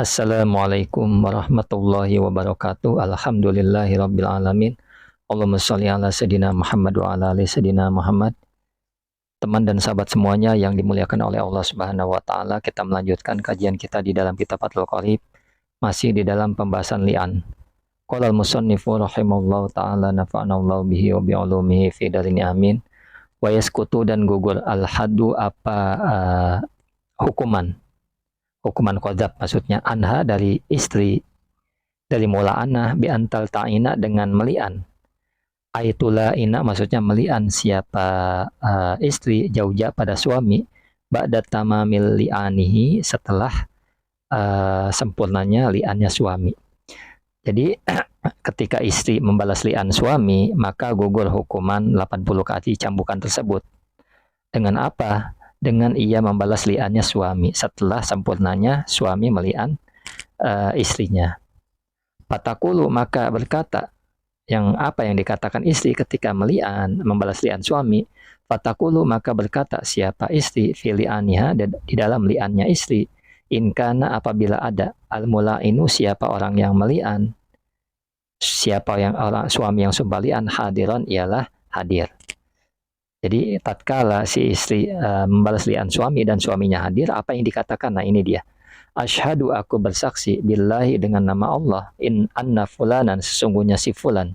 Assalamualaikum warahmatullahi wabarakatuh. Alhamdulillahi rabbil alamin. Allahumma sholli ala sayyidina Muhammad wa ala ali sayyidina Muhammad. Teman dan sahabat semuanya yang dimuliakan oleh Allah Subhanahu wa taala, kita melanjutkan kajian kita di dalam kitab Fathul Qorib, masih di dalam pembahasan li'an. Qala al-musannifu rahimallahu taala nafa'anallahu bihi wa bi ulumihi fi darini amin. Wa yaskutu dan gugur al-haddu hukuman qadzaf, maksudnya anha dari istri, dari mula'anah bi antal ta'ina dengan melian. Aitula ina maksudnya melian siapa istri jauja pada suami ba'da tamamil li'anihi setelah sempurnanya li'annya suami. Jadi ketika istri membalas li'an suami, maka gugur hukuman 80 kali cambukan tersebut. Dengan apa? Dengan ia membalas li'annya suami setelah sempurnanya suami meli'an istrinya. Fatakulu maka berkata, yang dikatakan istri ketika membalas li'an suami. Fatakulu maka berkata siapa istri fi li'aniha di dalam li'annya istri, inkana apabila ada al-mula'inu siapa orang yang meli'an, siapa yang orang suami yang sumpah li'an, hadiran ialah hadir. Jadi tatkala si istri membalas li'an suami dan suaminya hadir, apa yang dikatakan? Nah ini dia. Asyhadu aku bersaksi billahi dengan nama Allah in anna fulanan sesungguhnya si fulan.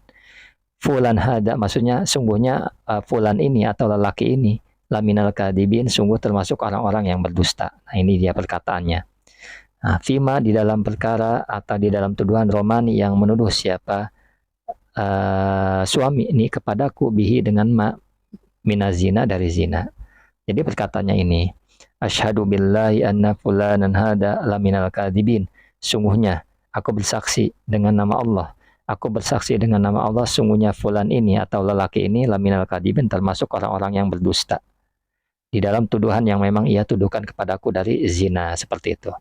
Fulan hada maksudnya sungguhnya fulan ini atau lelaki ini laminal kadibin sungguh termasuk orang-orang yang berdusta. Nah ini dia perkataannya. Nah, fima di dalam perkara atau di dalam tuduhan romani yang menuduh siapa suami ini kepadaku bihi dengan minazina dari zina. Jadi perkataannya ini, asyhadu billahi anna fulanan hada laminal kadibin. Sungguhnya aku bersaksi dengan nama Allah. Aku bersaksi dengan nama Allah sungguhnya fulan ini atau lelaki ini laminal kadibin termasuk orang-orang yang berdusta. Di dalam tuduhan yang memang ia tuduhkan kepadaku dari zina seperti itu.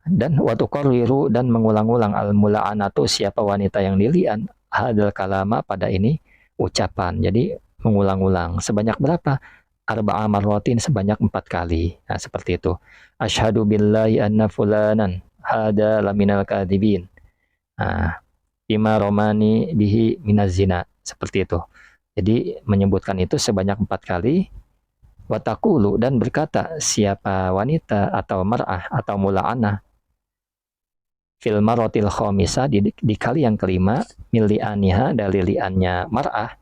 Dan waktu korwiru dan mengulang-ulang al-mula'anatu siapa wanita yang dilian hadal kalama pada ini ucapan. Jadi mengulang-ulang sebanyak berapa? Arba'a marwatin sebanyak 4 kali. Nah, seperti itu. Asyhadu billahi anna fulanan hada laminal kadibin. Nah, bima romani bihi minaz zina. Seperti itu. Jadi menyebutkan itu sebanyak 4 kali. Watakulu dan berkata siapa wanita atau mar'ah atau mula'anah fil marotil khomisa di kali yang kelima mili'aniha dari li'annya mar'ah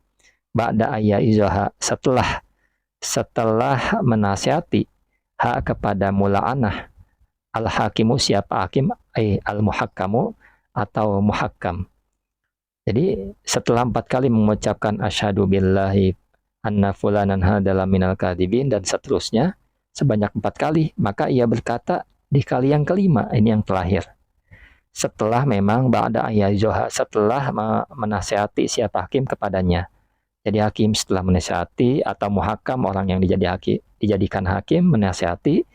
ba'da ayya izoha setelah menasihati hak kepada mula'anah al-hakimu siapa hakim al-muhakkamu atau muhakkam. Jadi setelah 4 kali mengucapkan asyhadu billahi anna fulanan hadalah minal kadibin dan seterusnya sebanyak 4 kali, maka ia berkata di kali yang kelima, ini yang terakhir, setelah memang ba'da ayyazoha setelah menasihati siapa hakim kepadanya. Jadi hakim setelah menasihati atau muhakam orang yang dijadikan hakim menasihati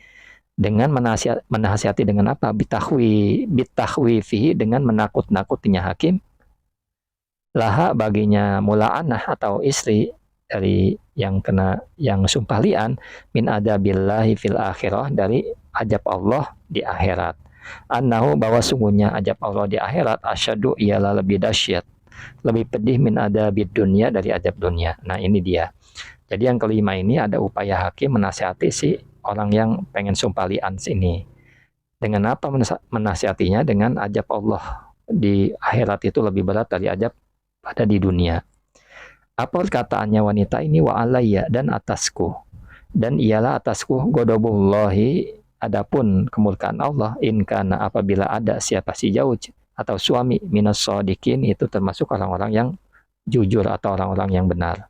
dengan menasihati dengan apa? Bitahwi fihi dengan menakut-nakutinya hakim. Laha baginya mula'anah atau istri dari yang sumpah li'an min adabillahi fil akhirah dari ajab Allah di akhirat. Annahu bahwa sungguhnya ajab Allah di akhirat asyadu ialah lebih dahsyat, lebih pedih min adabid dunia dari adab dunia. Nah ini dia. Jadi yang kelima ini ada upaya hakim menasihati si orang yang pengen sumpah li'an ini. Dengan apa menasihatinya? Dengan ajab Allah di akhirat itu lebih berat dari ajab pada di dunia. Apa perkataannya wanita ini? Wa alayya dan atasku. Dan ialah atasku godobullahi adapun kemurkaan Allah in kana apabila ada siapa si jauj atau suami minas shodikin itu termasuk orang-orang yang jujur atau orang-orang yang benar.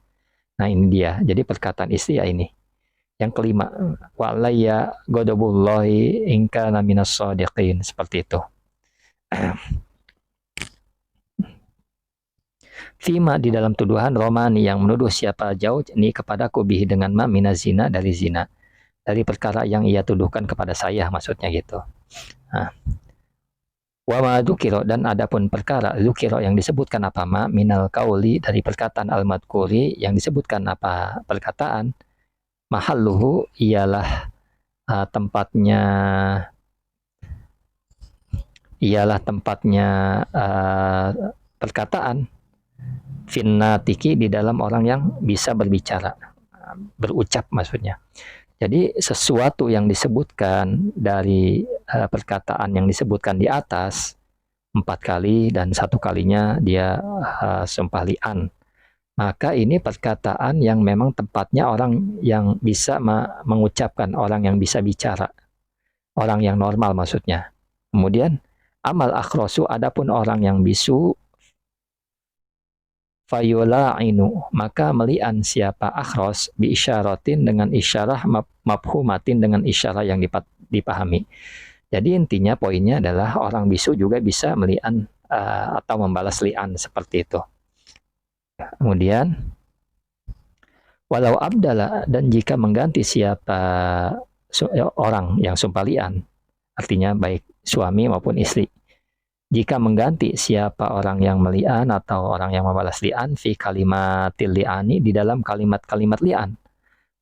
Nah ini dia. Jadi perkataan istri ya ini. Yang kelima, wa alayya godobullahi in kana minas shodikin. Seperti itu. Fima di dalam tuduhan romani yang menuduh siapa jauh ini kepadaku bihi dengan ma minazina dari zina. Dari perkara yang ia tuduhkan kepada saya, maksudnya gitu. Nah. Wa ma dzukira dan adapun perkara dzukira yang disebutkan apa ma minal qauli dari perkataan al-madkuri yang disebutkan apa perkataan mahalluhu ialah tempatnya ialah tempatnya perkataan, finnatiki di dalam orang yang bisa berbicara, berucap maksudnya. Jadi sesuatu yang disebutkan dari perkataan yang disebutkan di atas 4 kali dan 1 kalinya dia sumpah li'an. Maka ini perkataan yang memang tempatnya orang yang bisa mengucapkan, orang yang bisa bicara, orang yang normal maksudnya. Kemudian amal akhrosu, adapun orang yang bisu, fayula'inu, maka melian siapa akhros bi isyaratin dengan isyarah mafhumatin dengan isyarah yang dipahami. Jadi intinya poinnya adalah orang bisu juga bisa melian atau membalas lian seperti itu. Kemudian walau abdala, dan jika mengganti siapa orang yang sumpah lian, artinya baik suami maupun istri, jika mengganti siapa orang yang melian atau orang yang membalas lian fi kalimatil li'ani, di dalam kalimat-kalimat lian,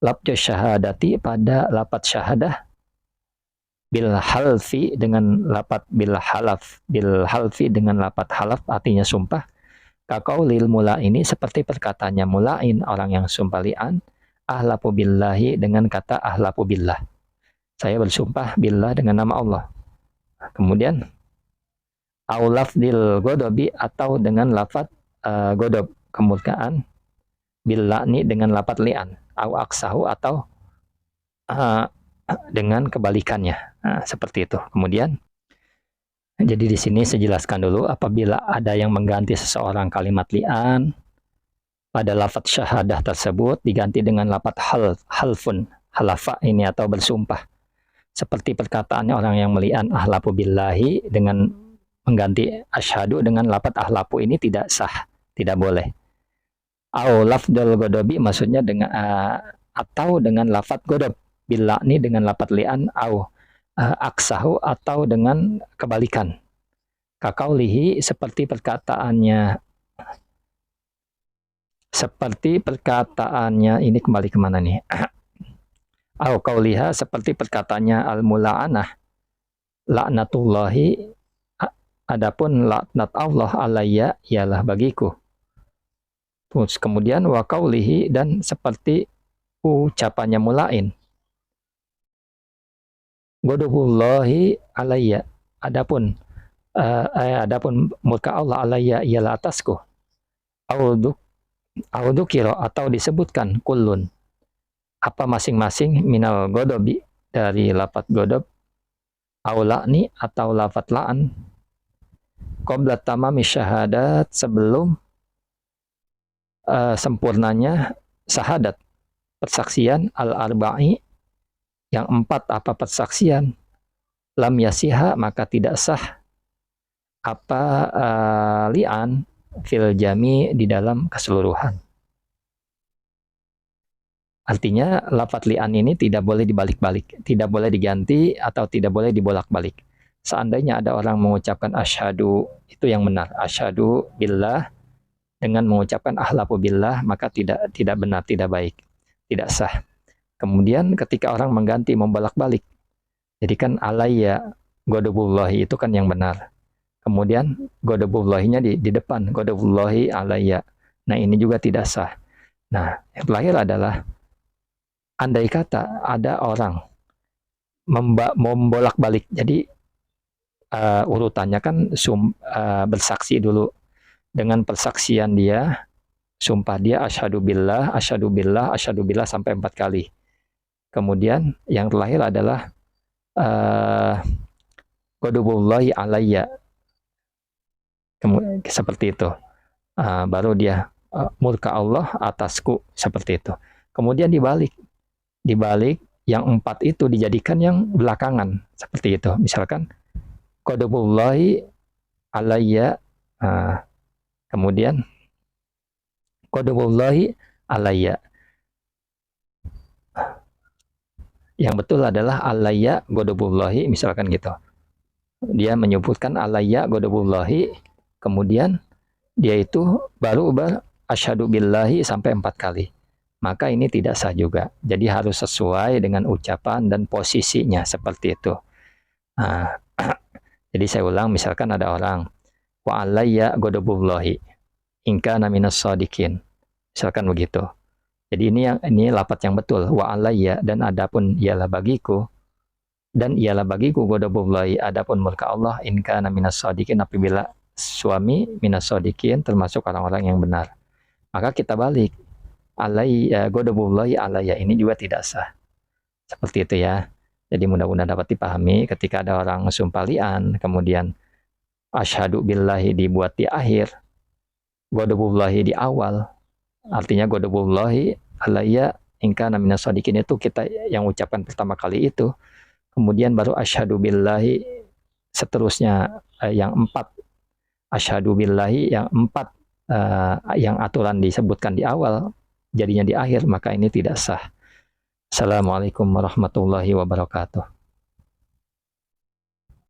labda syahadati, pada lapat syahadah, bil halfi dengan lapat bil halfi dengan lapat halaf, artinya sumpah, kaqaulil mula ini seperti perkataannya mulain, orang yang sumpah li'an, ahlafu billahi, dengan kata ahlafu billah, saya bersumpah billah dengan nama Allah. Kemudian aulafdil godobi, atau dengan lafat godob, kemurkaan, billa'ni dengan lafat li'an, au aksahu, atau dengan kebalikannya. Seperti itu. Kemudian jadi di sini saya jelaskan dulu, apabila ada yang mengganti seseorang kalimat li'an pada lafaz syahadah tersebut diganti dengan lafaz halfun, halafa ini atau bersumpah. Seperti perkataannya orang yang meli'an ahlafu billahi dengan mengganti asyhadu dengan lafaz ahlafu, ini tidak sah, tidak boleh. Au lafdul godobi, maksudnya dengan atau dengan lafaz godob, billa'ni dengan lafaz li'an, au aksahu, atau dengan kebalikan. Kakaulihi, seperti perkataannya ini kembali kemana nih? Au kauliha, seperti perkataannya al-mula'anah, laknatullahi, adapun laknat Allah alayya ialah bagiku. Terus kemudian wa kaulihi, dan seperti ucapannya mulain, godobullahi alayya, adapun murka Allah alayya ialah atasku. Audukiro, atau disebutkan kullun, apa masing-masing, minal godobi, dari lafat godob, aula'ni, atau lafat la'an, qabla tamami syahadat, sebelum sempurnanya syahadat, persaksian, al-arba'i, yang 4 apa persaksian, lam yasiha, maka tidak sah apa li'an fil jami, di dalam keseluruhan. Artinya lafaz li'an ini tidak boleh dibalik-balik, tidak boleh diganti atau tidak boleh dibolak-balik. Seandainya ada orang mengucapkan asyhadu, itu yang benar, asyhadu billah, dengan mengucapkan ahlafu billah, maka tidak benar, tidak baik, tidak sah. Kemudian ketika orang mengganti, membolak-balik, jadi kan alayya godobullahi, itu kan yang benar. Kemudian godobullahinya di depan, godobullahi alayya. Nah, ini juga tidak sah. Nah, yang terakhir adalah andai kata ada orang membolak-balik, jadi urutannya kan bersaksi dulu, dengan persaksian dia, sumpah dia asyhadu billah, asyhadu billah, asyhadu billah sampai 4 kali. Kemudian yang terakhir adalah godobullahi alayya, seperti itu. Baru dia murka Allah atasku, seperti itu. Kemudian dibalik yang 4 itu dijadikan yang belakangan, seperti itu. Misalkan godobullahi alayya, kemudian godobullahi alayya. Yang betul adalah alayya godobullahi, misalkan gitu. Dia menyebutkan alayya godobullahi, kemudian dia itu baru asyhadu billahi sampai 4 kali. Maka ini tidak sah juga. Jadi harus sesuai dengan ucapan dan posisinya, seperti itu. Jadi Jadi saya ulang, misalkan ada orang wa alayya ghadabullahi in kana minas shadiqin. Misalkan begitu. Jadi ini lafaz yang betul, wa alayya, dan adapun ialah bagiku, dan ialah bagiku ghadabullahi, adapun murka Allah, in kana minas shadiqin, apabila suami minas shadiqin, termasuk orang-orang yang benar. Maka kita balik, alayya ghadabullahi alayya, ini juga tidak sah. Seperti itu ya. Jadi mudah-mudahan dapat dipahami ketika ada orang sumpah li'an, kemudian asyhadu billahi dibuat di akhir, ghadabullahi di awal. Artinya ghadabullahi alayya in kana minas shadiqin, itu kita yang ucapkan pertama kali itu. Kemudian baru asyhadu billahi seterusnya, yang 4 asyhadu billahi yang 4, yang aturan disebutkan di awal jadinya di akhir, maka ini tidak sah. Assalamualaikum warahmatullahi wabarakatuh.